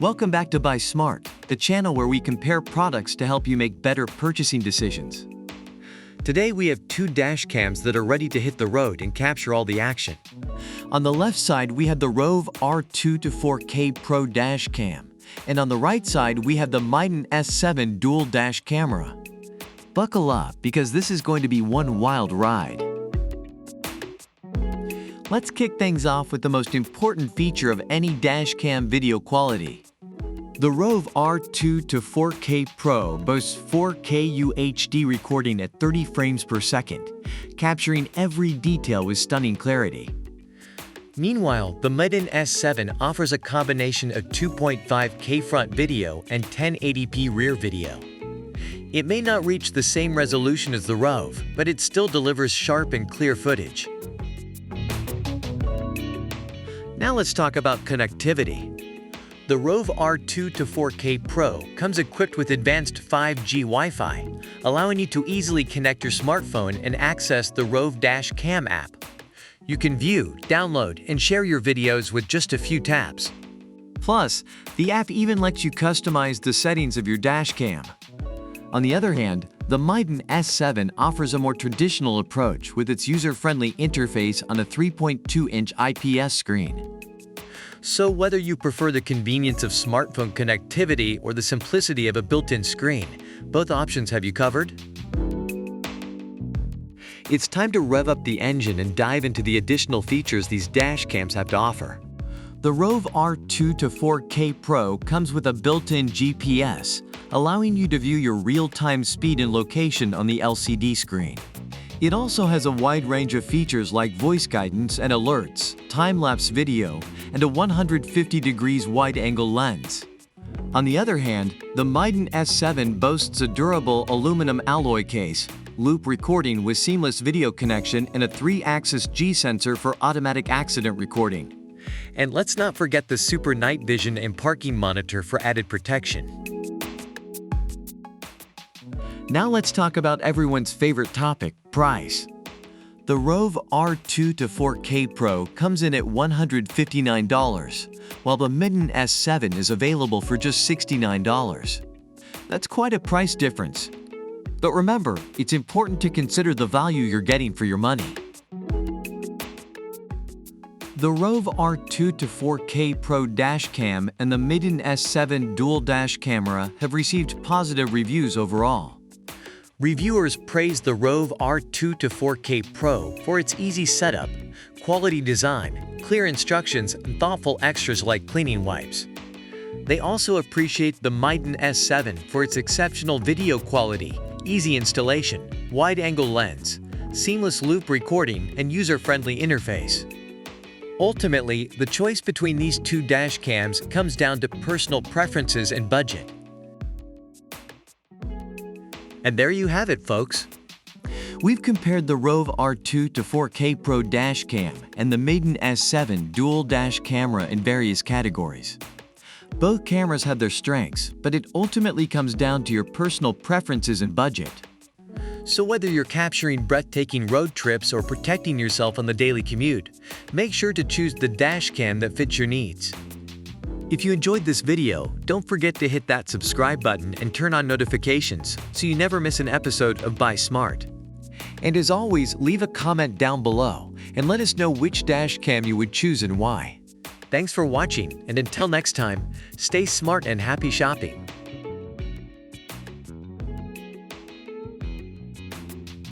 Welcome back to Buy Smart, the channel where we compare products to help you make better purchasing decisions. Today we have two dash cams that are ready to hit the road and capture all the action. On the left side we have the ROVE R2-4K Pro dash cam, and on the right side we have the Miden S7 dual dash camera. Buckle up because this is going to be one wild ride. Let's kick things off with the most important feature of any dashcam video quality. The ROVE R2-4K Pro boasts 4K UHD recording at 30 frames per second, capturing every detail with stunning clarity. Meanwhile, the Miden S7 offers a combination of 2.5K front video and 1080p rear video. It may not reach the same resolution as the ROVE, but it still delivers sharp and clear footage. Now let's talk about connectivity. The ROVE R2-4K Pro comes equipped with advanced 5G Wi-Fi, allowing you to easily connect your smartphone and access the ROVE Cam app. You can view, download, and share your videos with just a few taps. Plus, the app even lets you customize the settings of your dashcam. On the other hand, the Miden S7 offers a more traditional approach with its user-friendly interface on a 3.2-inch IPS screen. So whether you prefer the convenience of smartphone connectivity or the simplicity of a built-in screen, both options have you covered. It's time to rev up the engine and dive into the additional features these dash cams have to offer. The ROVE R2-4K Pro comes with a built-in GPS, allowing you to view your real-time speed and location on the LCD screen. It also has a wide range of features like voice guidance and alerts, time-lapse video, and a 150 degrees wide-angle lens. On the other hand, the Miden S7 boasts a durable aluminum alloy case, loop recording with seamless video connection, and a 3-axis G sensor for automatic accident recording. And let's not forget the super night vision and parking monitor for added protection. Now let's talk about everyone's favorite topic, price. The ROVE R2-4K Pro comes in at $159, while the Miden S7 is available for just $69. That's quite a price difference. But remember, it's important to consider the value you're getting for your money. The ROVE R2-4K Pro dashcam and the Miden S7 dual dash camera have received positive reviews overall. Reviewers praise the ROVE R2-4K Pro for its easy setup, quality design, clear instructions, and thoughtful extras like cleaning wipes. They also appreciate the Miden S7 for its exceptional video quality, easy installation, wide-angle lens, seamless loop recording, and user-friendly interface. Ultimately, the choice between these two dash cams comes down to personal preferences and budget. And there you have it, folks. We've compared the ROVE R2-4K Pro dash cam and the Miden S7 dual dash camera in various categories. Both cameras have their strengths, but it ultimately comes down to your personal preferences and budget. So whether you're capturing breathtaking road trips or protecting yourself on the daily commute, make sure to choose the dash cam that fits your needs. If you enjoyed this video, don't forget to hit that subscribe button and turn on notifications so you never miss an episode of Buy Smart. And as always, leave a comment down below and let us know which dash cam you would choose and why. Thanks for watching, and until next time, stay smart and happy shopping.